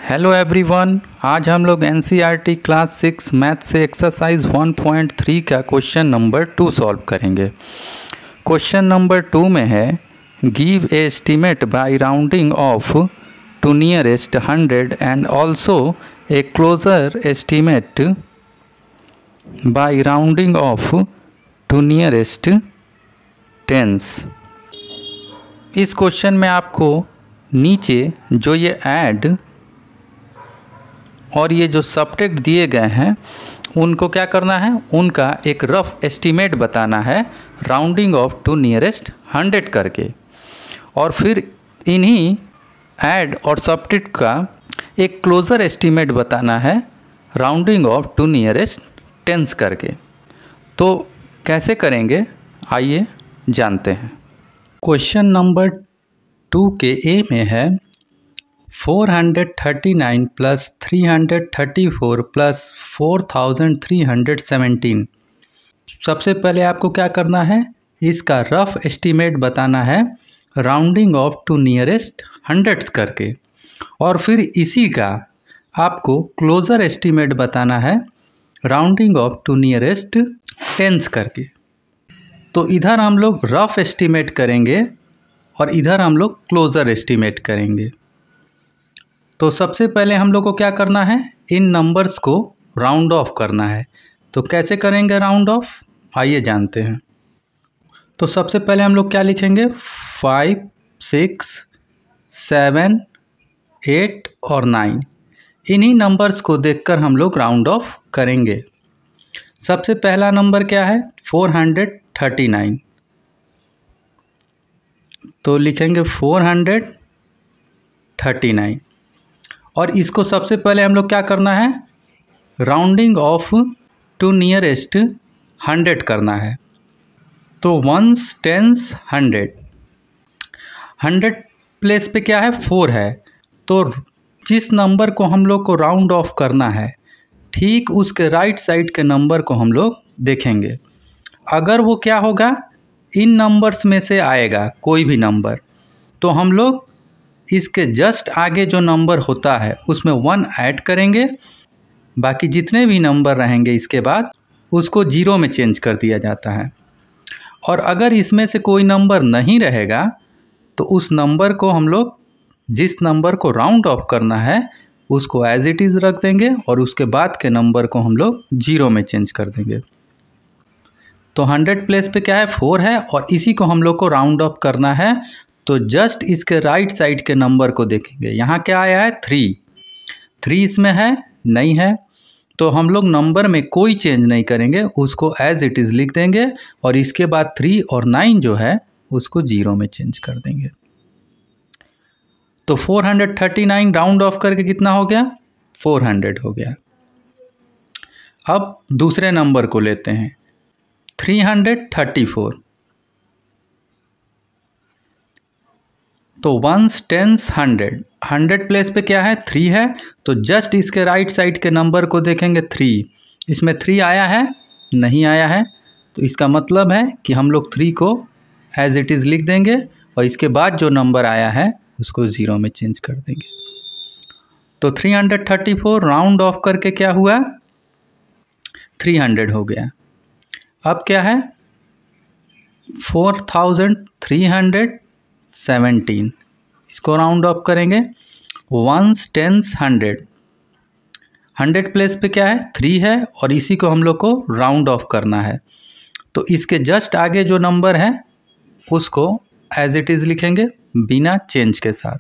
Hello everyone, आज हम लोग एनसीईआरटी क्लास 6 मैथ से एक्सरसाइज 1.3 का क्वेश्चन नंबर 2 सॉल्व करेंगे। क्वेश्चन नंबर 2 में है give a estimate by rounding off to nearest 100 and also a closer estimate by rounding off to nearest tens. इस question में आपको नीचे जो ये ऐड और ये जो सब्ट्रैक्ट दिए गए हैं उनको क्या करना है, उनका एक रफ एस्टीमेट बताना है राउंडिंग ऑफ टू नियरेस्ट 100 करके, और फिर इन्हीं ऐड और सब्ट्रैक्ट का एक क्लोज़र एस्टीमेट बताना है rounding off to nearest tens करके। तो कैसे करेंगे आइए जानते हैं। क्वेश्चन नंबर 2 के ए में है 439 प्लस 334 प्लस 4317। सबसे पहले आपको क्या करना है, इसका रफ एस्टीमेट बताना है राउंडिंग ऑफ टू नियरेस्ट 100 करके, और फिर इसी का आपको क्लोज़र एस्टीमेट बताना है rounding off to nearest tens करके। तो इधर हम लोग रफ एस्टीमेट करेंगे और इधर हम लोग क्लोज़र एस्टीमेट करेंगे। तो सबसे पहले हम लोग को क्या करना है, इन नंबर्स को राउंड ऑफ करना है। तो कैसे करेंगे राउंड ऑफ, आइए जानते हैं। तो सबसे पहले हम लोग क्या लिखेंगे, 5, 6, 7, 8 और 9, इन्हीं नंबर्स को देखकर हम लोग राउंड ऑफ करेंगे। सबसे पहला नंबर क्या है, 439, तो लिखेंगे 439, और इसको सबसे पहले हम लोग क्या करना है, राउंडिंग ऑफ टू नियरेस्ट 100 करना है। तो 1s, 10s, 100 प्लेस पे क्या है, 4 है, तो जिस नंबर को हम लोग को राउंड ऑफ करना है ठीक उसके राइट साइड के नंबर को हम लोग देखेंगे। अगर वो क्या होगा, इन नंबर्स में से आएगा कोई भी नंबर, तो हम लोग इसके जस्ट आगे जो नंबर होता है उसमें 1 ऐड करेंगे, बाकी जितने भी नंबर रहेंगे इसके बाद उसको 0 में चेंज कर दिया जाता है। और अगर इसमें से कोई नंबर नहीं रहेगा तो उस नंबर को हम लोग, जिस नंबर को राउंड ऑफ करना है उसको एज इट इज़ रख देंगे और उसके बाद के नंबर को हम लोग 0 में चेंज कर देंगे। तो 100 प्लेस पे क्या है, 4 है, और इसी को हम लोग को राउंड ऑफ करना है। तो जस्ट इसके राइट साइड के नंबर को देखेंगे, यहाँ क्या आया है, 3 इसमें है, नहीं है, तो हम लोग नंबर में कोई चेंज नहीं करेंगे, उसको एज इट इज़ लिख देंगे, और इसके बाद 3 और 9 जो है उसको 0 में चेंज कर देंगे। तो 439 राउंड ऑफ करके कितना हो गया, 400 हो गया। अब दूसरे नंबर को लेते हैं, 334, तो 1s, 10s, 100 प्लेस पे क्या है, 3 है, तो जस्ट इसके राइट साइड के नंबर को देखेंगे, 3, इसमें 3 आया है, नहीं आया है, तो इसका मतलब है कि हम लोग 3 को एज इट इज़ लिख देंगे और इसके बाद जो नंबर आया है उसको 0 में चेंज कर देंगे। तो 334 राउंड ऑफ करके क्या हुआ, 300 हो गया। अब क्या है, 4317, इसको राउंड ऑफ करेंगे, 1s, 10s, 100 प्लेस पे क्या है, 3 है, और इसी को हम लोग को राउंड ऑफ करना है। तो इसके जस्ट आगे जो नंबर है उसको एज इट इज़ लिखेंगे बिना चेंज के साथ,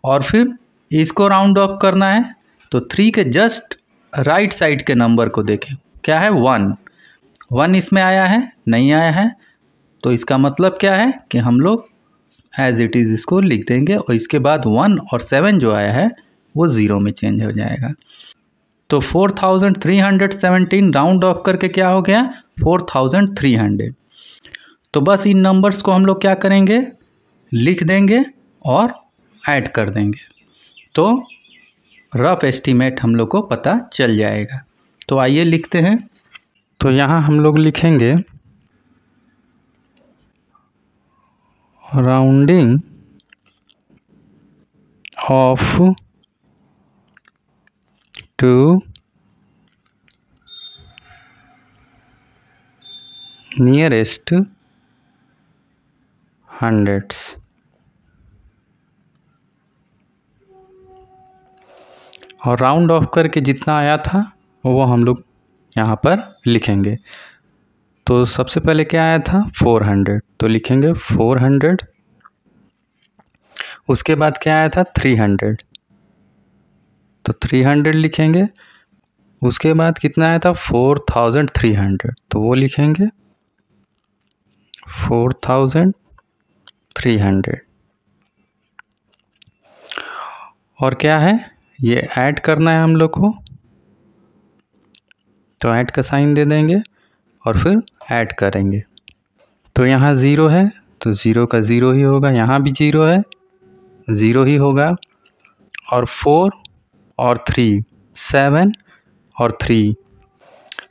और फिर इसको राउंड ऑफ करना है। तो 3 के जस्ट राइट साइड के नंबर को देखें, क्या है, 1 इसमें आया है, नहीं आया है, तो इसका मतलब क्या है कि हम लोग एज इट इज़ इसको लिख देंगे, और इसके बाद 1 और 7 जो आया है वो 0 में चेंज हो जाएगा। तो 4317 राउंड ऑफ करके क्या हो गया, 4300। तो बस इन नंबर्स को हम लोग क्या करेंगे, लिख देंगे और ऐड कर देंगे, तो रफ एस्टीमेट हम लोग को पता चल जाएगा। तो आइए लिखते हैं। तो यहाँ हम लोग लिखेंगे rounding of to nearest hundreds. और राउंड ऑफ करके जितना आया था वो हम लोग यहाँ पर लिखेंगे। तो सबसे पहले क्या आया था 400, तो लिखेंगे 400। उसके बाद क्या आया था 300, तो 300 लिखेंगे। उसके बाद कितना आया था 4300, तो वो लिखेंगे 4300। और क्या है, ये ऐड करना है हम लोग को, तो ऐड का साइन दे देंगे और फिर ऐड करेंगे। तो यहाँ ज़ीरो है तो ज़ीरो का ज़ीरो ही होगा, यहाँ भी ज़ीरो है ज़ीरो ही होगा। और 4 और 3 7 और 3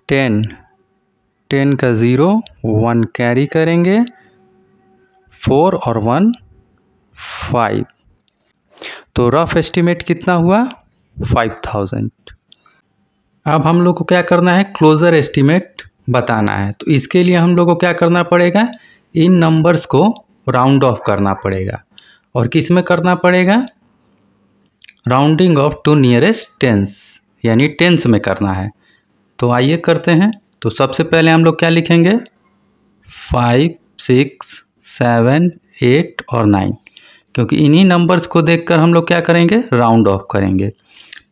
10, 10 का ज़ीरो 1 कैरी करेंगे, 4 और 1 5। तो रफ एस्टिमेट कितना हुआ 5000। अब हम लोग को क्या करना है, क्लोज़र एस्टिमेट बताना है। तो इसके लिए हम लोग को क्या करना पड़ेगा, इन नंबर्स को राउंड ऑफ करना पड़ेगा। और किस में करना पड़ेगा, rounding off to nearest tens, यानी टेंस में करना है। तो आइए करते हैं। तो सबसे पहले हम लोग क्या लिखेंगे 5 6 7 8 और 9, क्योंकि इन्हीं नंबर्स को देखकर हम लोग क्या करेंगे, राउंड ऑफ करेंगे।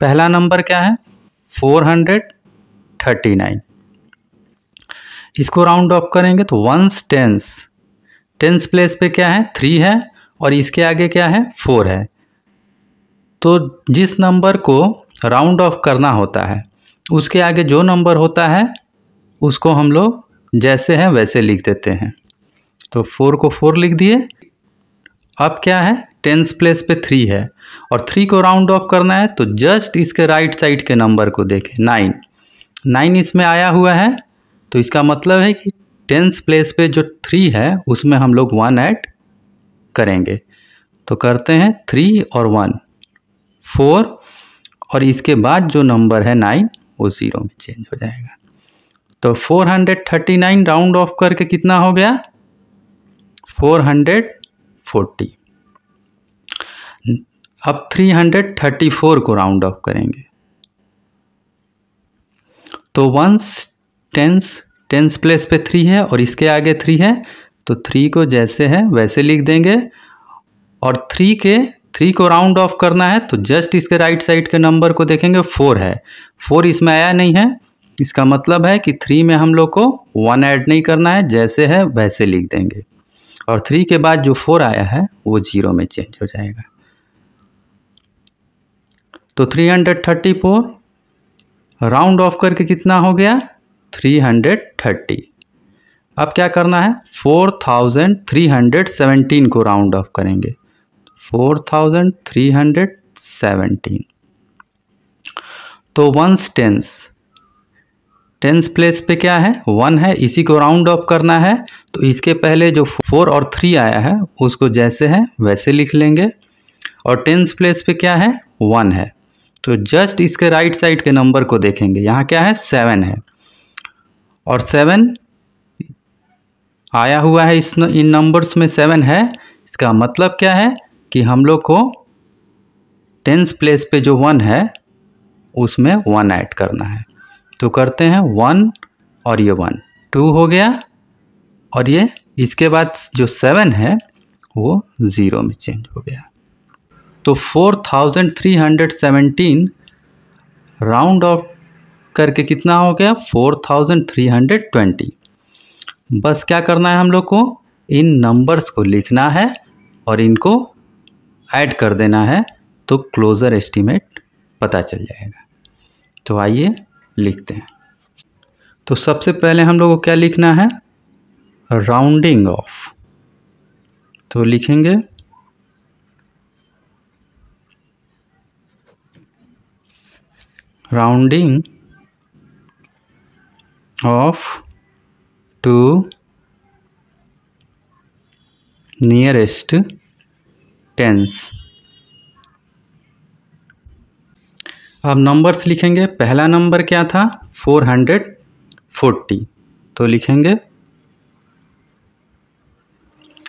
पहला नंबर क्या है 439, इसको राउंड ऑफ करेंगे तो वंस टेंस, टेंस प्लेस पे क्या है 3 है और इसके आगे क्या है 4 है। तो जिस नंबर को राउंड ऑफ करना होता है उसके आगे जो नंबर होता है उसको हम लोग जैसे हैं वैसे लिख देते हैं। तो 4 को 4 लिख दिए। अब क्या है, टेंस प्लेस पे 3 है और 3 को राउंड ऑफ करना है, तो जस्ट इसके राइट साइड के नंबर को देखें 9, 9 इसमें आया हुआ है। तो इसका मतलब है कि टेंस प्लेस पे जो 3 है उसमें हम लोग 1 ऐड करेंगे। तो करते हैं 3 और 1 4, और इसके बाद जो नंबर है 9 वो 0 में चेंज हो जाएगा। तो 439 राउंड ऑफ करके कितना हो गया 440। अब 334 को राउंड ऑफ करेंगे। तो वंस टेंस प्लेस पे 3 है और इसके आगे 3 है, तो 3 को जैसे है वैसे लिख देंगे। और 3 को राउंड ऑफ करना है तो जस्ट इसके राइट साइड के नंबर को देखेंगे 4 है, 4 इसमें आया नहीं है। इसका मतलब है कि 3 में हम लोग को 1 ऐड नहीं करना है, जैसे है वैसे लिख देंगे। और 3 के बाद जो 4 आया है वो 0 में चेंज हो जाएगा। तो 334 राउंड ऑफ करके कितना हो गया 330। अब क्या करना है 4317 को राउंड ऑफ करेंगे, 4317। तो वंस टेंस प्लेस पे क्या है 1 है, इसी को राउंड ऑफ करना है। तो इसके पहले जो 4 और 3 आया है उसको जैसे है वैसे लिख लेंगे। और टेंस प्लेस पे क्या है 1 है, तो जस्ट इसके राइट साइड के नंबर को देखेंगे। यहाँ क्या है 7 है और 7 आया हुआ है, इन नंबर्स में 7 है। इसका मतलब क्या है कि हम लोग को टेंस प्लेस पे जो 1 है उसमें 1 ऐड करना है। तो करते हैं 1 और ये 1 2 हो गया, और ये इसके बाद जो 7 है वो 0 में चेंज हो गया। तो 4317 राउंड ऑफ करके कितना हो गया 4320। बस क्या करना है हम लोग को, इन नंबर्स को लिखना है और इनको ऐड कर देना है, तो क्लोज़र एस्टिमेट पता चल जाएगा। तो आइए लिखते हैं। तो सबसे पहले हम लोग को क्या लिखना है, राउंडिंग ऑफ। तो लिखेंगे rounding off to nearest tens. अब नंबर्स लिखेंगे। पहला नंबर क्या था? 440, तो लिखेंगे।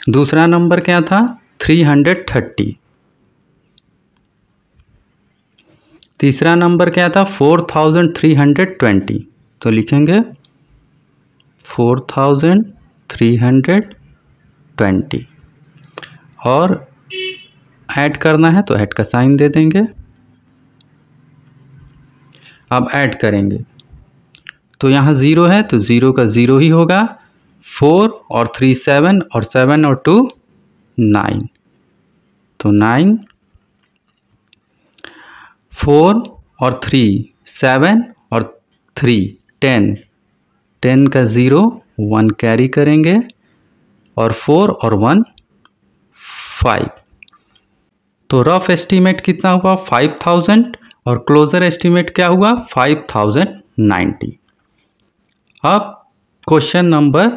दूसरा नंबर क्या था? 330। तीसरा नंबर क्या था? 4320, तो लिखेंगे 4320। और ऐड करना है तो ऐड का साइन दे देंगे। अब ऐड करेंगे तो यहाँ 0 है तो 0 का 0 ही होगा। 4 और 3 7 और 7 और 2 9, तो 9। 4 और 3 7 और 3 10, 10 का 0 1 कैरी करेंगे और 4 और 1 5। तो रफ एस्टीमेट कितना हुआ? 5000 और क्लोजर एस्टीमेट क्या हुआ? 5090। अब क्वेश्चन नंबर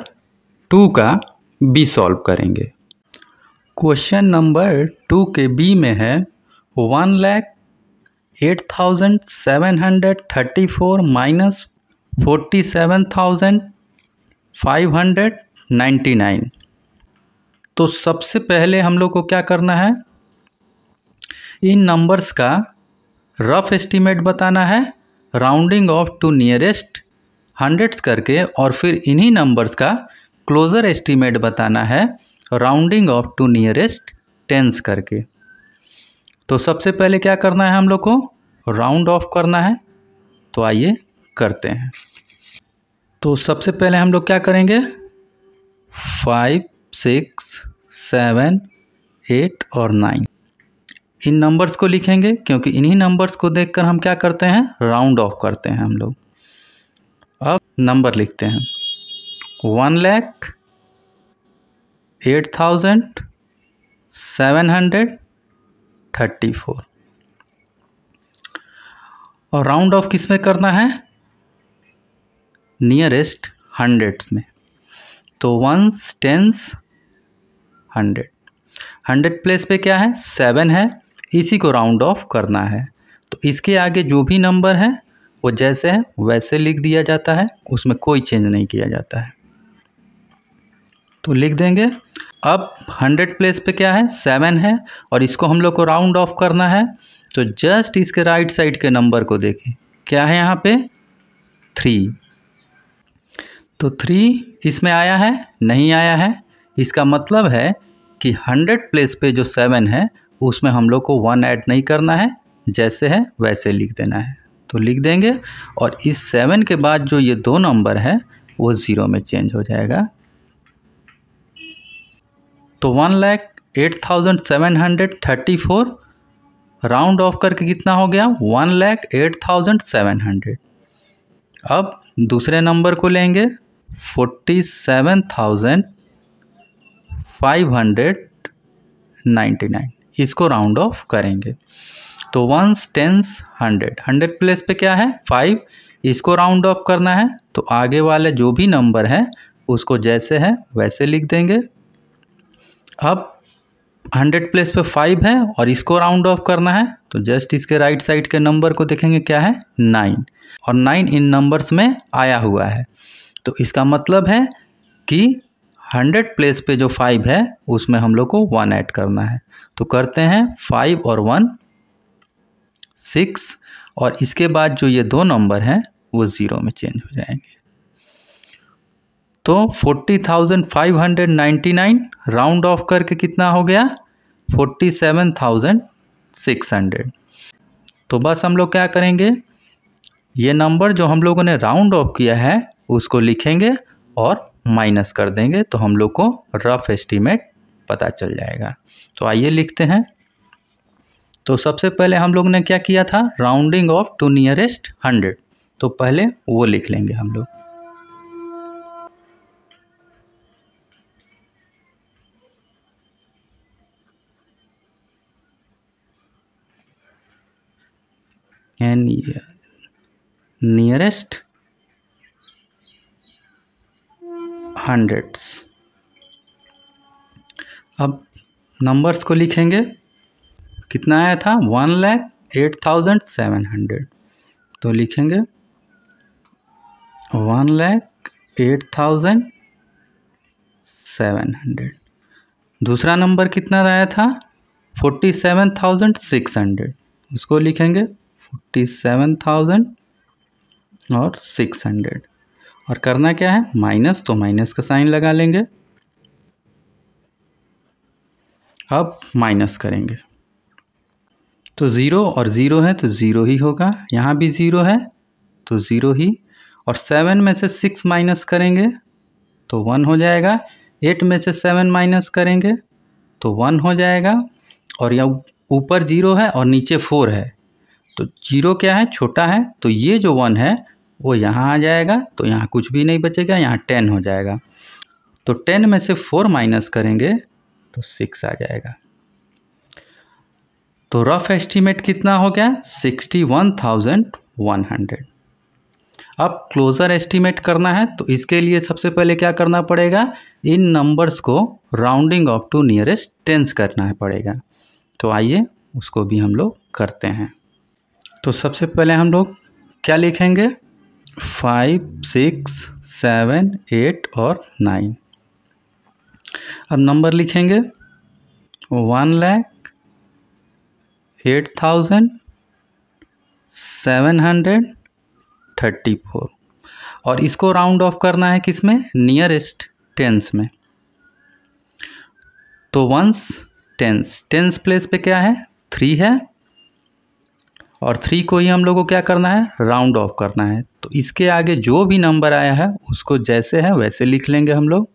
2 का बी सॉल्व करेंगे। क्वेश्चन नंबर 2 के बी में है 1,08,734 माइनस 47,599। तो सबसे पहले हम लोग को क्या करना है? इन नंबर्स का रफ एस्टीमेट बताना है, rounding off to nearest hundreds करके, और फिर इन्हीं नंबर्स का क्लोजर एस्टीमेट बताना है, rounding off to nearest tens करके। तो सबसे पहले क्या करना है हम लोग को? राउंड ऑफ करना है। तो आइए करते हैं। तो सबसे पहले हम लोग क्या करेंगे? 5 6 7 8 और 9 इन नंबर्स को लिखेंगे, क्योंकि इन्हीं नंबर्स को देखकर हम क्या करते हैं? राउंड ऑफ करते हैं हम लोग। अब नंबर लिखते हैं। 1,08,734 और राउंड ऑफ किस में करना है? नियरेस्ट हंड्रेड्स में। तो 1s 10s 100, 100 प्लेस पे क्या है? 7 है, इसी को राउंड ऑफ करना है। तो इसके आगे जो भी नंबर है वो जैसे है वैसे लिख दिया जाता है, उसमें कोई चेंज नहीं किया जाता है। तो लिख देंगे। अब 100 प्लेस पे क्या है? 7 है, और इसको हम लोग को राउंड ऑफ करना है। तो जस्ट इसके राइट साइड के नंबर को देखें, क्या है यहाँ पे? 3। तो 3 इसमें आया है? नहीं आया है। इसका मतलब है कि 100 प्लेस पे जो 7 है उसमें हम लोग को 1 ऐड नहीं करना है, जैसे है वैसे लिख देना है। तो लिख देंगे, और इस 7 के बाद जो ये 2 नंबर है वो 0 में चेंज हो जाएगा। तो 1,08,734 राउंड ऑफ करके कितना हो गया? 1,08,700। अब दूसरे नंबर को लेंगे 47,599, इसको राउंड ऑफ करेंगे। तो 1s 10s 100, 100 प्लेस पे क्या है? 5, इसको राउंड ऑफ करना है। तो आगे वाले जो भी नंबर है उसको जैसे है वैसे लिख देंगे। अब 100 प्लेस पे 5 है और इसको राउंड ऑफ करना है, तो जस्ट इसके राइट साइड के नंबर को देखेंगे, क्या है? 9, और 9 इन नंबर्स में आया हुआ है। तो इसका मतलब है कि 100 प्लेस पे जो 5 है उसमें हम लोग को 1 ऐड करना है। तो करते हैं 5 और 1 6, और इसके बाद जो ये 2 नंबर हैं वो 0 में चेंज हो जाएंगे। तो 40,599 राउंड ऑफ करके कितना हो गया? 47,600। तो बस हम लोग क्या करेंगे? ये नंबर जो हम लोगों ने राउंड ऑफ किया है उसको लिखेंगे और माइनस कर देंगे, तो हम लोग को रफ एस्टीमेट पता चल जाएगा। तो आइए लिखते हैं। तो सबसे पहले हम लोग ने क्या किया था? राउंडिंग ऑफ टू नियरेस्ट 100, तो पहले वो लिख लेंगे हम लोग। Nearest hundreds. अब नंबर्स को लिखेंगे। कितना आया था? 1,08,700, तो लिखेंगे 1,08,700। दूसरा नंबर कितना आया था 47,600, उसको लिखेंगे 47,600 और करना क्या है माइनस, तो माइनस का साइन लगा लेंगे। अब माइनस करेंगे तो ज़ीरो और ज़ीरो है तो ज़ीरो ही होगा, यहाँ भी ज़ीरो है तो ज़ीरो ही, और 7 में से 6 माइनस करेंगे तो 1 हो जाएगा, 8 में से 7 माइनस करेंगे तो 1 हो जाएगा, और यहाँ ऊपर 0 है और नीचे 4 है तो 0 क्या है छोटा है, तो ये जो 1 है वो यहाँ आ जाएगा, तो यहाँ कुछ भी नहीं बचेगा, यहाँ 10 हो जाएगा, तो 10 में से 4 माइनस करेंगे तो 6 आ जाएगा। तो रफ एस्टीमेट कितना हो गया 61,100। अब क्लोज़र एस्टीमेट करना है तो इसके लिए सबसे पहले क्या करना पड़ेगा, इन नंबर्स को rounding off to nearest tens करना पड़ेगा। तो आइए उसको भी हम लोग करते हैं। तो सबसे पहले हम लोग क्या लिखेंगे 5, 6, 7, 8 और 9। अब नंबर लिखेंगे 1,08,734 और इसको राउंड ऑफ करना है किस में नियरेस्ट टेंस में। तो वंस टेंस प्लेस पे क्या है 3 है और 3 को ही हम लोग को क्या करना है राउंड ऑफ करना है, तो इसके आगे जो भी नंबर आया है उसको जैसे है वैसे लिख लेंगे हम लोग।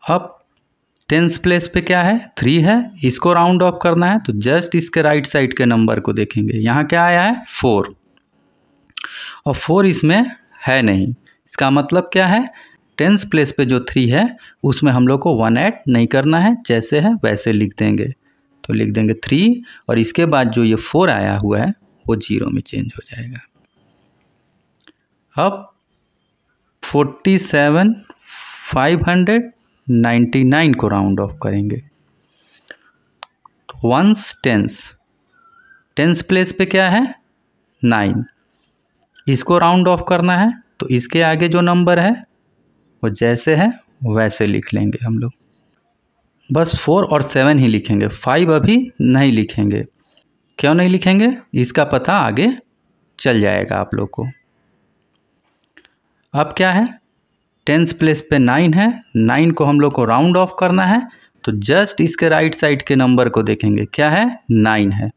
अब टेंस प्लेस पे क्या है 3 है, इसको राउंड ऑफ करना है तो जस्ट इसके राइट साइड के नंबर को देखेंगे, यहाँ क्या आया है 4 और 4 इसमें है नहीं, इसका मतलब क्या है टेंस प्लेस पे जो 3 है उसमें हम लोग को 1 ऐड नहीं करना है, जैसे है वैसे लिख देंगे। तो लिख देंगे 3 और इसके बाद जो ये 4 आया हुआ है वो 0 में चेंज हो जाएगा। अब 47,599 को राउंड ऑफ करेंगे। तो वंस टेंस प्लेस पे क्या है 9, इसको राउंड ऑफ करना है तो इसके आगे जो नंबर है वो जैसे है वैसे लिख लेंगे हम लोग, बस 4 और 7 ही लिखेंगे, 5 अभी नहीं लिखेंगे। क्यों नहीं लिखेंगे इसका पता आगे चल जाएगा आप लोग को। अब क्या है टेंस प्लेस पे 9 है, 9 को हम लोग को राउंड ऑफ करना है तो जस्ट इसके राइट साइड के नंबर को देखेंगे, क्या है 9 है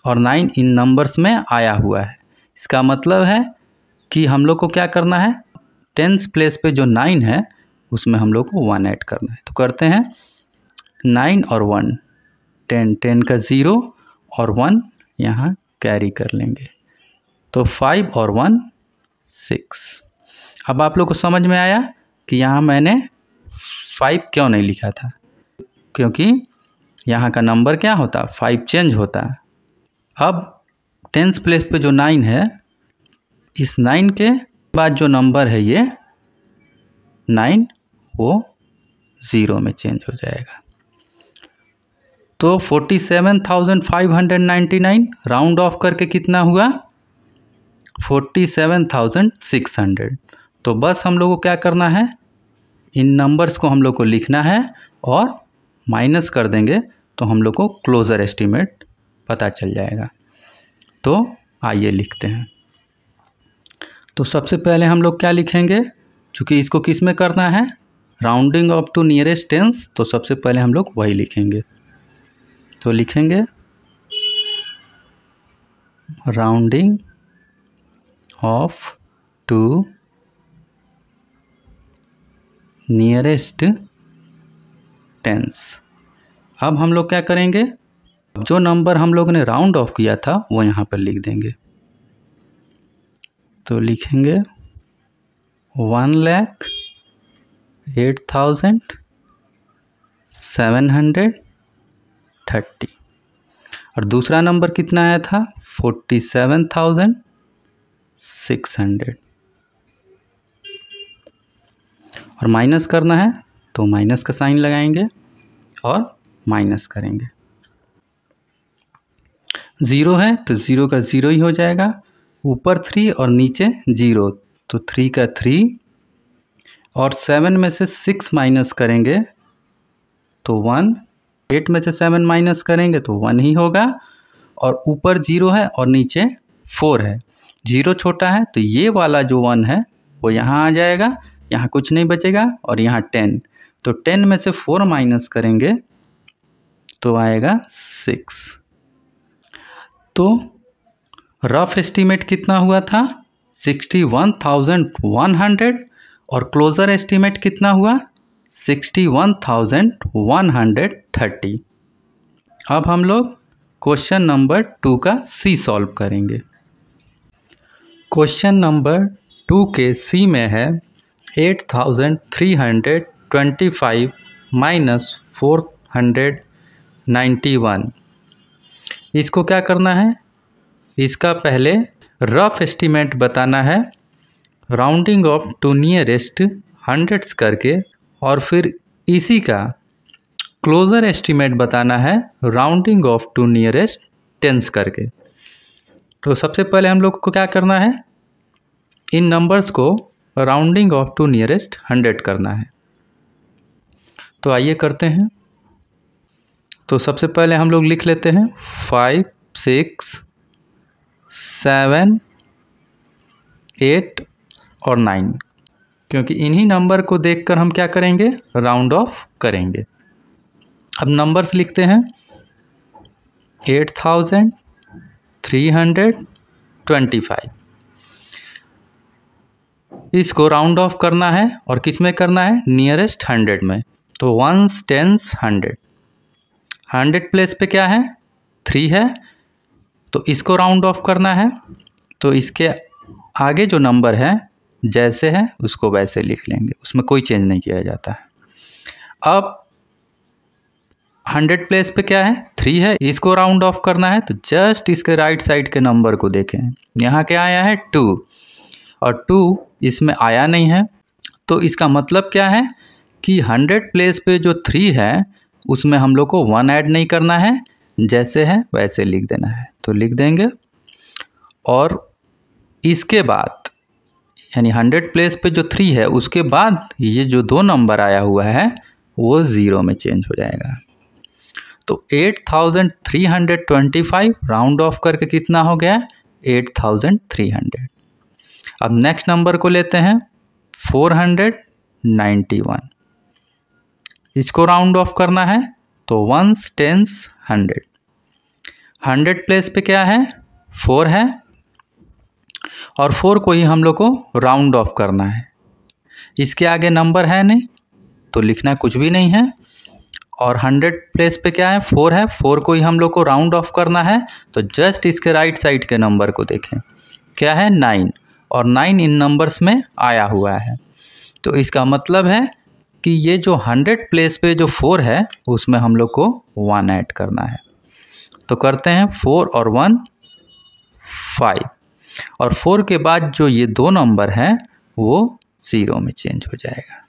और 9 इन नंबर्स में आया हुआ है, इसका मतलब है कि हम लोग को क्या करना है टेंस प्लेस पे जो 9 है उसमें हम लोग को 1 ऐड करना है। तो करते हैं 9 और 1 10, 10 का 0 और 1 यहाँ कैरी कर लेंगे, तो 5 और 1 6। अब आप लोग को समझ में आया कि यहाँ मैंने 5 क्यों नहीं लिखा था, क्योंकि यहाँ का नंबर क्या होता 5 चेंज होता। अब टेंस प्लेस पे जो 9 है, इस 9 के बाद जो नंबर है ये 9 वो 0 में चेंज हो जाएगा। तो 47,599 राउंड ऑफ करके कितना हुआ 47,600। तो बस हम लोग को क्या करना है इन नंबर्स को हम लोग को लिखना है और माइनस कर देंगे तो हम लोग को क्लोज़र एस्टीमेट पता चल जाएगा। तो आइए लिखते हैं। तो सबसे पहले हम लोग क्या लिखेंगे, चूँकि इसको किस में करना है rounding off to nearest tens, तो सबसे पहले हम लोग वही लिखेंगे। तो लिखेंगे rounding off to nearest tens. अब हम लोग क्या करेंगे, जो नंबर हम लोग ने राउंड ऑफ किया था वो यहाँ पर लिख देंगे। तो लिखेंगे 1,08,730 और दूसरा नंबर कितना आया था 47,600 और माइनस करना है तो माइनस का साइन लगाएंगे और माइनस करेंगे। 0 है तो 0 का 0 ही हो जाएगा, ऊपर 3 और नीचे 0, तो 3 का 3 और 7 में से 6 माइनस करेंगे तो 1, 8 में से 7 माइनस करेंगे तो 1 ही होगा, और ऊपर 0 है और नीचे 4 है। 0 छोटा है तो ये वाला जो 1 है वो यहाँ आ जाएगा, यहाँ कुछ नहीं बचेगा, और यहाँ 10, तो 10 में से 4 माइनस करेंगे तो आएगा 6। तो रफ एस्टीमेट कितना हुआ था 61,100 और क्लोज़र एस्टीमेट कितना हुआ 61,130। अब हम लोग क्वेश्चन नंबर 2 का सी सॉल्व करेंगे। क्वेश्चन नंबर 2 के सी में है 8,325 माइनस 491। इसको क्या करना है, इसका पहले रफ एस्टीमेट बताना है, rounding off to nearest hundreds करके, और फिर इसी का क्लोज़र एस्टीमेट बताना है, rounding off to nearest tens करके। तो सबसे पहले हम लोग को क्या करना है, इन नंबर्स को राउंडिंग ऑफ टू नियरेस्ट 100 करना है। तो आइए करते हैं। तो सबसे पहले हम लोग लिख लेते हैं 5, 6, 7, 8 और 9, क्योंकि इन्हीं नंबर को देखकर हम क्या करेंगे, राउंड ऑफ करेंगे। अब नंबर्स लिखते हैं 8,325, इसको राउंड ऑफ करना है, और किस में करना है, नियरेस्ट 100 में। तो 1s, 10s, 100, 100 प्लेस पे क्या है 3 है, तो इसको राउंड ऑफ करना है, तो इसके आगे जो नंबर है जैसे है उसको वैसे लिख लेंगे, उसमें कोई चेंज नहीं किया जाता है। अब 100 प्लेस पे क्या है 3 है, इसको राउंड ऑफ करना है, तो जस्ट इसके राइट साइड के नंबर को देखें, यहाँ क्या आया है 2, और 2 इसमें आया नहीं है, तो इसका मतलब क्या है कि 100 प्लेस पे जो 3 है उसमें हम लोग को 1 ऐड नहीं करना है, जैसे है वैसे लिख देना है। तो लिख देंगे, और इसके बाद यानी 100 प्लेस पे जो 3 है उसके बाद ये जो 2 नंबर आया हुआ है वो 0 में चेंज हो जाएगा। तो 8,325 राउंड ऑफ करके कितना हो गया 8,300। अब नेक्स्ट नंबर को लेते हैं 491, इसको राउंड ऑफ करना है, तो 1s, 10s, 100, 100 प्लेस पे क्या है 4 है, और 4 को ही हम लोग को राउंड ऑफ करना है, इसके आगे नंबर है नहीं तो लिखना कुछ भी नहीं है, और 100 प्लेस पे क्या है 4 है, 4 को ही हम लोग को राउंड ऑफ करना है, तो जस्ट इसके राइट साइड के नंबर को देखें, क्या है 9, और 9 इन नंबर्स में आया हुआ है, तो इसका मतलब है कि ये जो 100 प्लेस पे जो 4 है उसमें हम लोग को 1 ऐड करना है। तो करते हैं 4 और 1 5, और 4 के बाद जो ये 2 नंबर हैं वो 0 में चेंज हो जाएगा।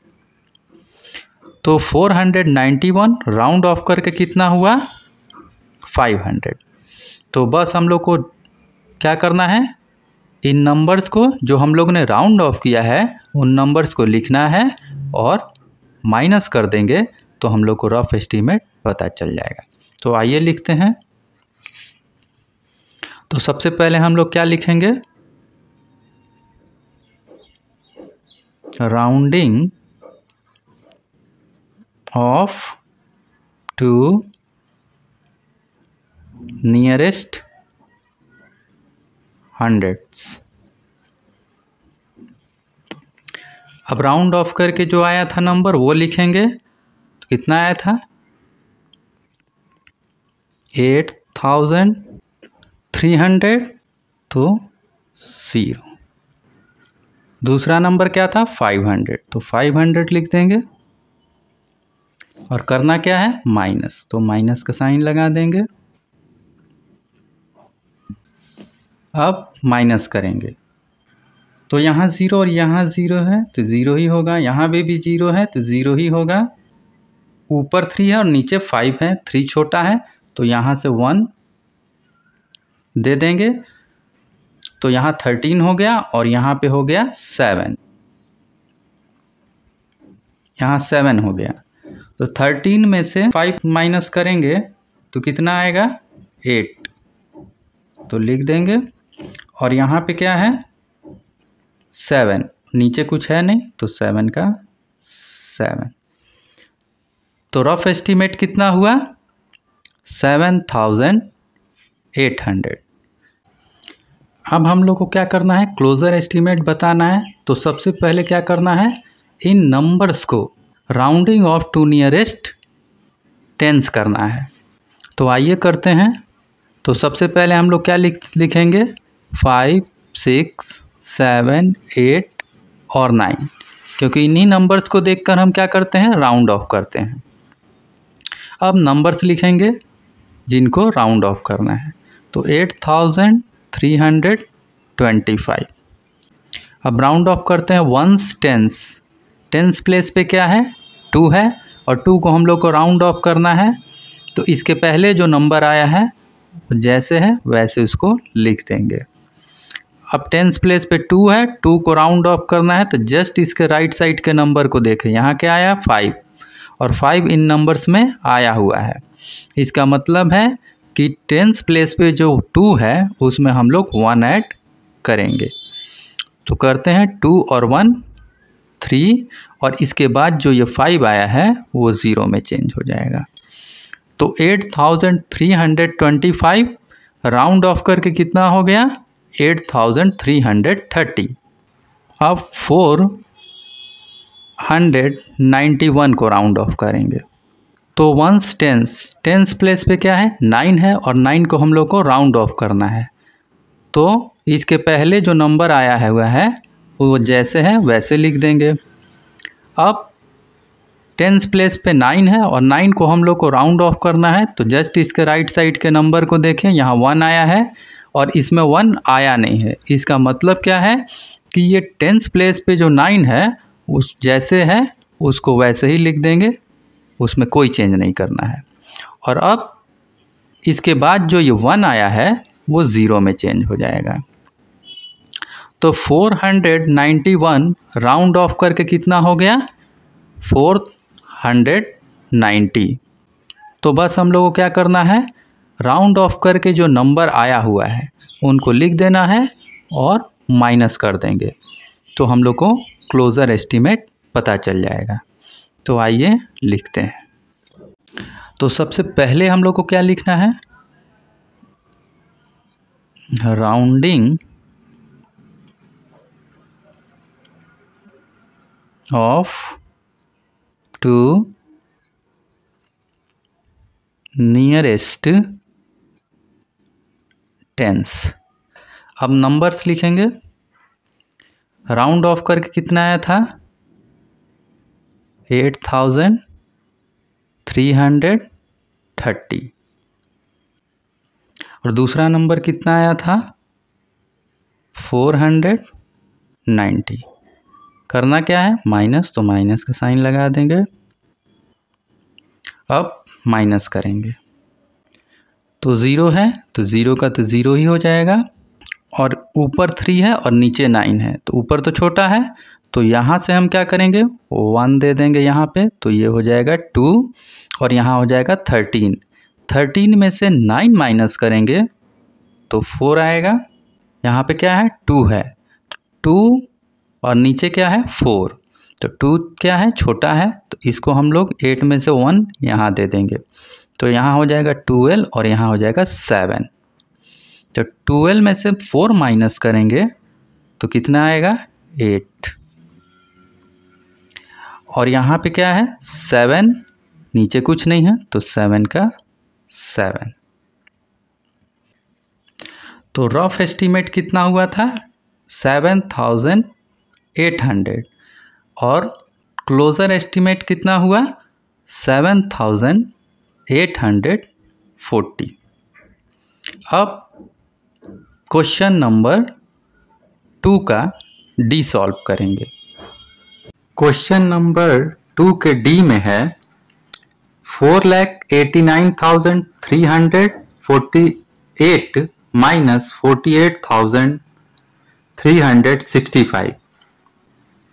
तो 491 राउंड ऑफ करके कितना हुआ 500। तो बस हम लोग को क्या करना है, इन नंबर्स को जो हम लोग ने राउंड ऑफ किया है उन नंबर्स को लिखना है और माइनस कर देंगे, तो हम लोग को रफ एस्टीमेट पता चल जाएगा। तो आइए लिखते हैं। तो सबसे पहले हम लोग क्या लिखेंगे, rounding off to nearest hundreds. अब राउंड ऑफ करके जो आया था नंबर वो लिखेंगे, तो कितना आया था 8,300, तो 0। दूसरा नंबर क्या था 500, तो 500 लिख देंगे, और करना क्या है माइनस, तो माइनस का साइन लगा देंगे। अब माइनस करेंगे, तो यहाँ 0 और यहाँ 0 है तो 0 ही होगा, यहाँ भी 0 है तो 0 ही होगा, ऊपर 3 है और नीचे 5 है, 3 छोटा है तो यहाँ से 1 दे देंगे, तो यहाँ 13 हो गया और यहाँ पे हो गया 7, यहाँ 7 हो गया। तो 13 में से 5 माइनस करेंगे तो कितना आएगा 8, तो लिख देंगे। और यहाँ पे क्या है 7, नीचे कुछ है नहीं तो 7 का 7। तो रफ एस्टीमेट कितना हुआ 7800। अब हम लोग को क्या करना है, क्लोजर एस्टीमेट बताना है। तो सबसे पहले क्या करना है, इन नंबर्स को rounding off to nearest tens करना है। तो आइए करते हैं। तो सबसे पहले हम लोग क्या लिखेंगे 5, 6, 7, 8 और 9, क्योंकि इन्हीं नंबर्स को देखकर हम क्या करते हैं राउंड ऑफ करते हैं। अब नंबर्स लिखेंगे जिनको राउंड ऑफ करना है। तो 8325। अब राउंड ऑफ करते हैं वंस टेंस। टेंस प्लेस पे क्या है 2 है और 2 को हम लोग को राउंड ऑफ करना है। तो इसके पहले जो नंबर आया है जैसे है वैसे उसको लिख देंगे। अब टेंस प्लेस पे 2 है, 2 को राउंड ऑफ करना है तो जस्ट इसके राइट साइड के नंबर को देखें, यहाँ क्या आया 5 और 5 इन नंबर्स में आया हुआ है। इसका मतलब है कि टेंस प्लेस पे जो 2 है उसमें हम लोग 1 ऐड करेंगे। तो करते हैं 2 और 1 3 और इसके बाद जो ये 5 आया है वो 0 में चेंज हो जाएगा। तो 8325 राउंड ऑफ करके कितना हो गया 8330। अब 491 को राउंड ऑफ करेंगे। तो वंस टेंस प्लेस पे क्या है 9 है और 9 को हम लोग को राउंड ऑफ करना है। तो इसके पहले जो नंबर आया है वह है वो जैसे है वैसे लिख देंगे। अब टेंस प्लेस पे 9 है और 9 को हम लोग को राउंड ऑफ करना है। तो जस्ट इसके राइट साइड के नंबर को देखें, यहाँ 1 आया है और इसमें 1 आया नहीं है। इसका मतलब क्या है कि ये टेंस प्लेस पे जो 9 है उस जैसे है उसको वैसे ही लिख देंगे, उसमें कोई चेंज नहीं करना है। और अब इसके बाद जो ये 1 आया है वो 0 में चेंज हो जाएगा। तो 491 राउंड ऑफ करके कितना हो गया 490। तो बस हम लोग को क्या करना है राउंड ऑफ करके जो नंबर आया हुआ है उनको लिख देना है और माइनस कर देंगे, तो हम लोग को क्लोजर एस्टीमेट पता चल जाएगा। तो आइए लिखते हैं। तो सबसे पहले हम लोग को क्या लिखना है, rounding off to nearest tens. अब नंबर्स लिखेंगे। राउंड ऑफ करके कितना आया था 8330 और दूसरा नंबर कितना आया था 490। करना क्या है माइनस, तो माइनस का साइन लगा देंगे। अब माइनस करेंगे तो 0 है तो 0 का तो 0 ही हो जाएगा और ऊपर 3 है और नीचे 9 है तो ऊपर तो छोटा है तो यहाँ से हम क्या करेंगे 1 दे देंगे यहाँ पे, तो ये हो जाएगा 2 और यहाँ हो जाएगा 13। 13 में से 9 माइनस करेंगे तो 4 आएगा। यहाँ पे क्या है 2 है, 2 और नीचे क्या है 4, तो 2 क्या है छोटा है तो इसको हम लोग 8 में से 1 यहाँ दे देंगे, तो यहाँ हो जाएगा 12 और यहाँ हो जाएगा 7। तो 12 में से 4 माइनस करेंगे तो कितना आएगा 8 और यहाँ पे क्या है 7, नीचे कुछ नहीं है तो 7 का 7। तो रफ एस्टीमेट कितना हुआ था 7800 और क्लोजर एस्टीमेट कितना हुआ 7840। अब क्वेश्चन नंबर 2 का डी सॉल्व करेंगे। क्वेश्चन नंबर 2 के डी में है 4,89,348 माइनस 48,365।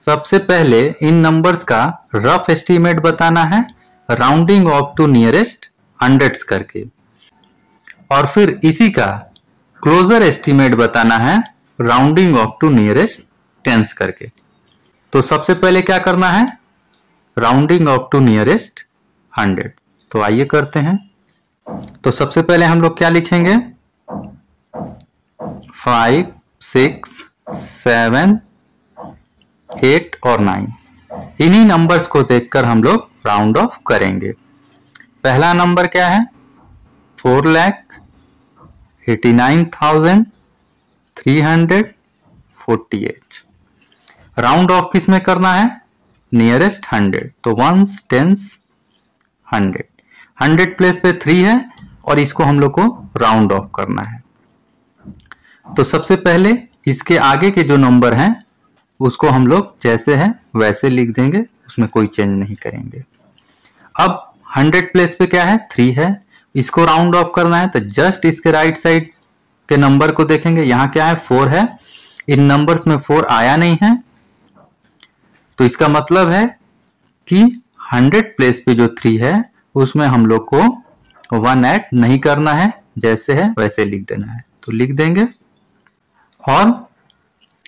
सबसे पहले इन नंबर्स का रफ एस्टीमेट बताना है rounding off to nearest hundreds करके, और फिर इसी का क्लोजर एस्टीमेट बताना है rounding off to nearest tens करके। तो सबसे पहले क्या करना है, राउंडिंग ऑफ टू नियरेस्ट 100। तो आइए करते हैं। तो सबसे पहले हम लोग क्या लिखेंगे, 5, 6, 7, 8 और 9। इन्हीं नंबर्स को देखकर हम लोग राउंड ऑफ करेंगे। पहला नंबर क्या है, 4,89,348। राउंड ऑफ किस में करना है, नियरेस्ट 100। तो वंस, टेंस, 100। 100 प्लेस पे 3 है और इसको हम लोग को राउंड ऑफ करना है। तो सबसे पहले इसके आगे के जो नंबर हैं उसको हम लोग जैसे है वैसे लिख देंगे, उसमें कोई चेंज नहीं करेंगे। अब 100 प्लेस पे क्या है, 3 है, इसको राउंड ऑफ करना है। तो जस्ट इसके राइट साइड के नंबर को देखेंगे, यहाँ क्या है, 4 है। इन नंबर्स में 4 आया नहीं है, तो इसका मतलब है कि 100 प्लेस पे जो 3 है उसमें हम लोग को 1 ऐड नहीं करना है, जैसे है वैसे लिख देना है। तो लिख देंगे, और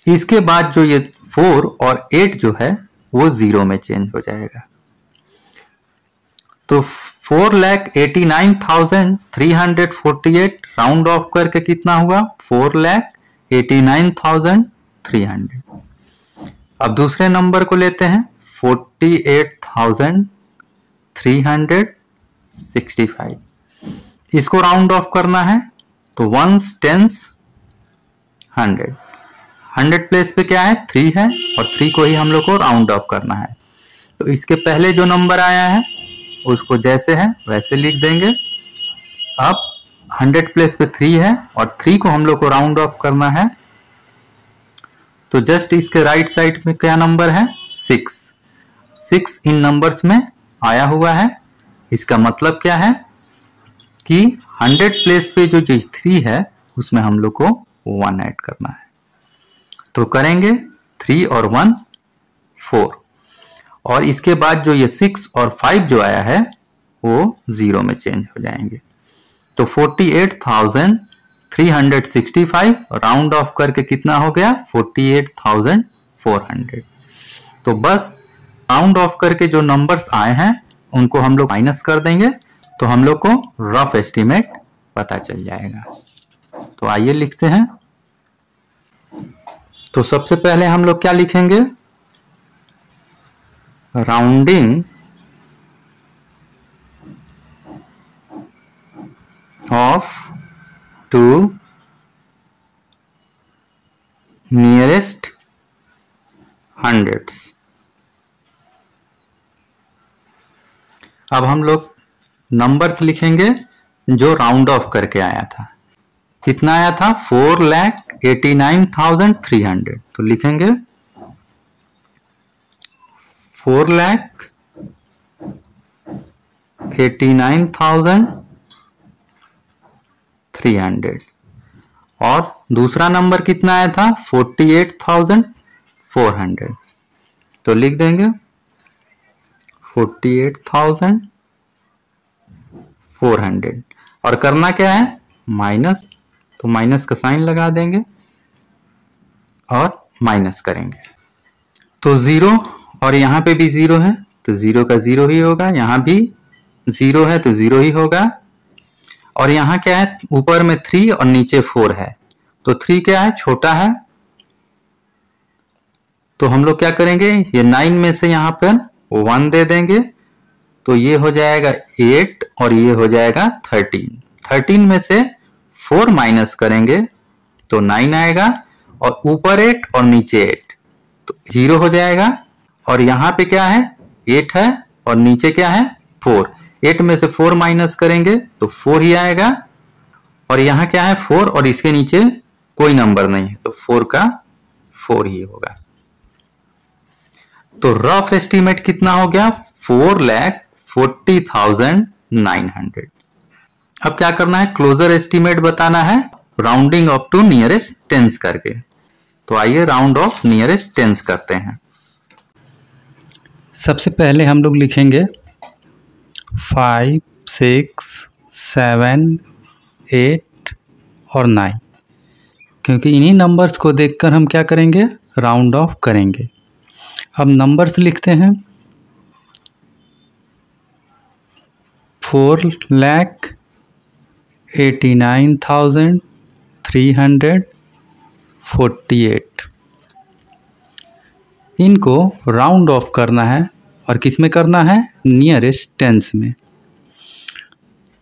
इसके बाद जो ये 4 और 8 जो है वो 0 में चेंज हो जाएगा। तो 4,89,348 राउंड ऑफ करके कितना हुआ, 4,89,300। अब दूसरे नंबर को लेते हैं, 48,365। इसको राउंड ऑफ करना है। तो वंस, टेंस, 100। 100 प्लेस पे क्या है, 3 है, और 3 को ही हम लोग को राउंड ऑफ करना है। तो इसके पहले जो नंबर आया है उसको जैसे है वैसे लिख देंगे। अब 100 प्लेस पे 3 है और 3 को हम लोग को राउंड ऑफ करना है। तो जस्ट इसके राइट साइड में क्या नंबर है, 6। 6 इन नंबर्स में आया हुआ है। इसका मतलब क्या है कि 100 प्लेस पे जो 3 है उसमें हम लोग को 1 ऐड करना है। तो करेंगे 3 और 1, 4, और इसके बाद जो ये 6 और 5 जो आया है वो 0 में चेंज हो जाएंगे। तो 48,365 राउंड ऑफ करके कितना हो गया, 48,400। तो बस राउंड ऑफ करके जो नंबर्स आए हैं उनको हम लोग माइनस कर देंगे, तो हम लोग को रफ एस्टीमेट पता चल जाएगा। तो आइए लिखते हैं। तो सबसे पहले हम लोग क्या लिखेंगे, rounding off to nearest hundreds. अब हम लोग नंबर्स लिखेंगे जो राउंड ऑफ करके आया था। कितना आया था, 4,89,300। तो लिखेंगे 4,89,300। और दूसरा नंबर कितना आया था, 48,400। तो लिख देंगे 48,400। और करना क्या है, माइनस। तो माइनस का साइन लगा देंगे और माइनस करेंगे। तो 0, और यहाँ पे भी 0 है तो 0 का 0 ही होगा, यहाँ भी 0 है तो 0 ही होगा। और यहाँ क्या है, ऊपर में 3 और नीचे 4 है, तो 3 क्या है, छोटा है। तो हम लोग क्या करेंगे, ये 9 में से यहाँ पर 1 दे देंगे, तो ये हो जाएगा 8 और ये हो जाएगा 13। 13 में से 4 माइनस करेंगे तो 9 आएगा, और ऊपर 8 और नीचे 8 तो 0 हो जाएगा। और यहाँ पे क्या है, 8 है और नीचे क्या है, 4। 8 में से 4 माइनस करेंगे तो 4 ही आएगा, और यहाँ क्या है, 4 और इसके नीचे कोई नंबर नहीं है, तो 4 का 4 ही होगा। तो रफ एस्टीमेट कितना हो गया, 40,900। अब क्या करना है, क्लोजर एस्टीमेट बताना है rounding off to nearest tens करके। तो आइए राउंड ऑफ नियरेस्ट टेंस करते हैं। सबसे पहले हम लोग लिखेंगे 5, 6, 7, 8 और 9, क्योंकि इन्हीं नंबर्स को देखकर हम क्या करेंगे, राउंड ऑफ करेंगे। अब नंबर्स लिखते हैं 4,89,348। इनको राउंड ऑफ करना है और किस में करना है, नियरेस्ट टेंस में।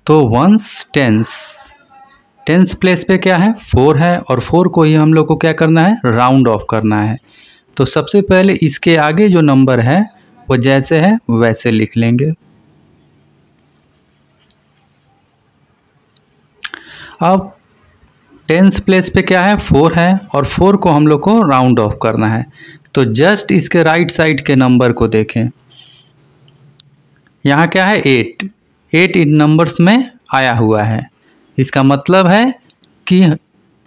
तो वंस टेंस प्लेस पे क्या है, 4 है और 4 को ही हम लोग को क्या करना है, राउंड ऑफ करना है। तो सबसे पहले इसके आगे जो नंबर है वो जैसे है वैसे लिख लेंगे। अब टेंस प्लेस पे क्या है, 4 है और 4 को हम लोग को राउंड ऑफ करना है। तो जस्ट इसके राइट साइड के नंबर को देखें, यहाँ क्या है, 8 इन नंबर्स में आया हुआ है। इसका मतलब है कि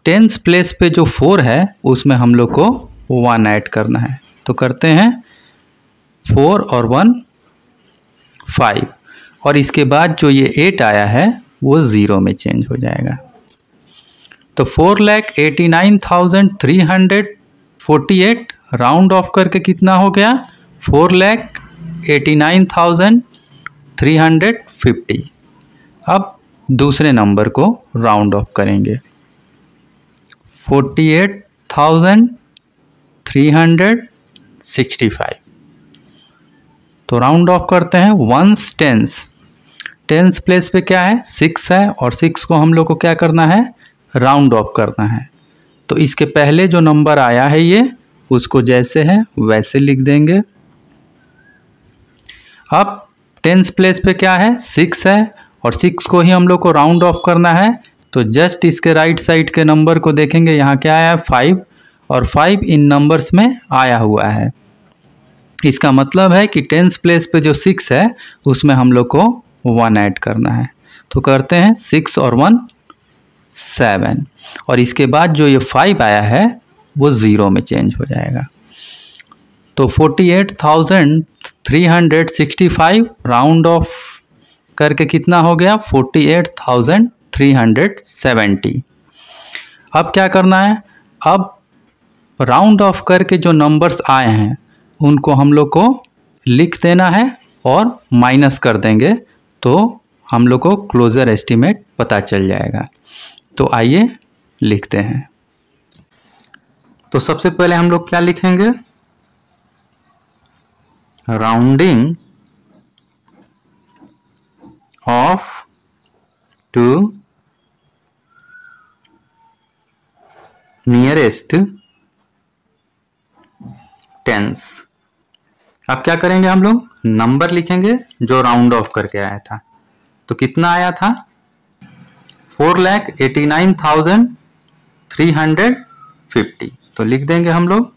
टेंस प्लेस पे जो 4 है उसमें हम लोग को 1 ऐड करना है। तो करते हैं 4 और 1 5, और इसके बाद जो ये 8 आया है वो 0 में चेंज हो जाएगा। तो 4,89,348 राउंड ऑफ करके कितना हो गया, 4,89,350। अब दूसरे नंबर को राउंड ऑफ करेंगे, 48,365। तो राउंड ऑफ करते हैं वंस टेंस प्लेस पे क्या है, 6 है और 6 को हम लोग को क्या करना है, राउंड ऑफ करना है। तो इसके पहले जो नंबर आया है ये, उसको जैसे है वैसे लिख देंगे। अब टेंस प्लेस पे क्या है, 6 है और 6 को ही हम लोग को राउंड ऑफ करना है। तो जस्ट इसके राइट साइड के नंबर को देखेंगे, यहाँ क्या आया है, 5, और 5 इन नंबर्स में आया हुआ है। इसका मतलब है कि टेंस प्लेस पे जो 6 है उसमें हम लोग को 1 ऐड करना है। तो करते हैं 6 और 1 7, और इसके बाद जो ये 5 आया है वो 0 में चेंज हो जाएगा। तो 48,365 राउंड ऑफ करके कितना हो गया, 48,370। अब क्या करना है, अब राउंड ऑफ करके जो नंबर्स आए हैं उनको हम लोग को लिख देना है और माइनस कर देंगे, तो हम लोग को क्लोजर एस्टीमेट पता चल जाएगा। तो आइए लिखते हैं। तो सबसे पहले हम लोग क्या लिखेंगे, rounding off to nearest tens. अब क्या करेंगे, हम लोग नंबर लिखेंगे जो राउंड ऑफ करके आया था। तो कितना आया था, 4,89,350। तो लिख देंगे हम लोग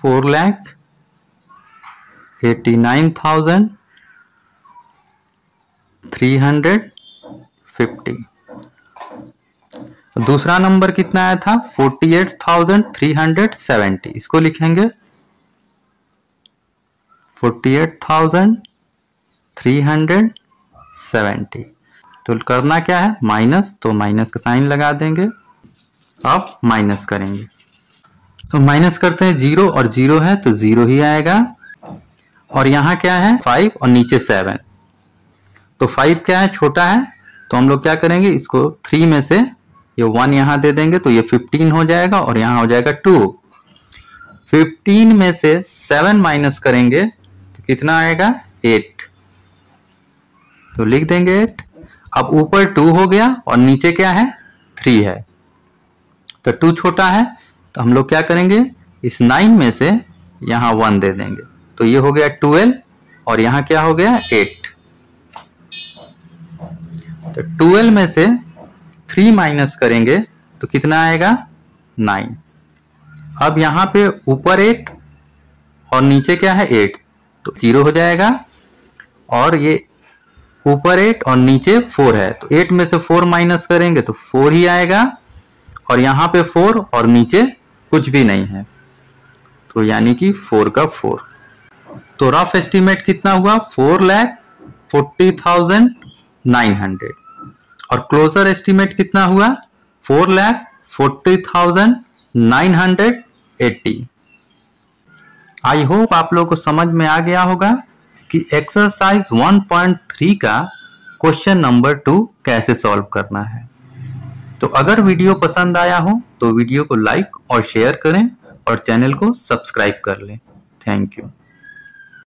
4,89,350। दूसरा नंबर कितना आया था, 48,370। इसको लिखेंगे 48,370। तो करना क्या है, माइनस, तो माइनस का साइन लगा देंगे। अब माइनस करेंगे, तो माइनस करते हैं 0 और 0 है तो 0 ही आएगा। और यहाँ क्या है, 5 और नीचे 7। तो 5 क्या है, छोटा है, तो हम लोग क्या करेंगे, इसको 3 में से ये 1 यहाँ दे देंगे तो ये 15 हो जाएगा और यहाँ हो जाएगा 2। 15 में से 7 माइनस करेंगे तो कितना आएगा, 8। तो लिख देंगे 8। अब ऊपर 2 हो गया और नीचे क्या है, 3 है। तो 2 छोटा है तो हम लोग क्या करेंगे, इस 9 में से यहाँ 1 दे देंगे तो ये हो गया 12 और यहाँ क्या हो गया, 8। तो 12 में से 3 माइनस करेंगे तो कितना आएगा, 9। अब यहाँ पे ऊपर 8 और नीचे क्या है, 8, तो 0 हो जाएगा। और ये ऊपर 8 और नीचे 4 है, तो 8 में से 4 माइनस करेंगे तो 4 ही आएगा, और यहाँ पे 4 और नीचे कुछ भी नहीं है, तो यानी कि 4 का 4। तो रफ एस्टीमेट कितना हुआ? 4,40,900। और क्लोजर एस्टीमेट कितना हुआ? 4,40,980। आई होप आप लोगों को समझ में आ गया होगा कि एक्सरसाइज 1.3 का क्वेश्चन नंबर 2 कैसे सॉल्व करना है। तो अगर वीडियो पसंद आया हो तो वीडियो को लाइक और शेयर करें और चैनल को सब्सक्राइब कर लें। Thank you.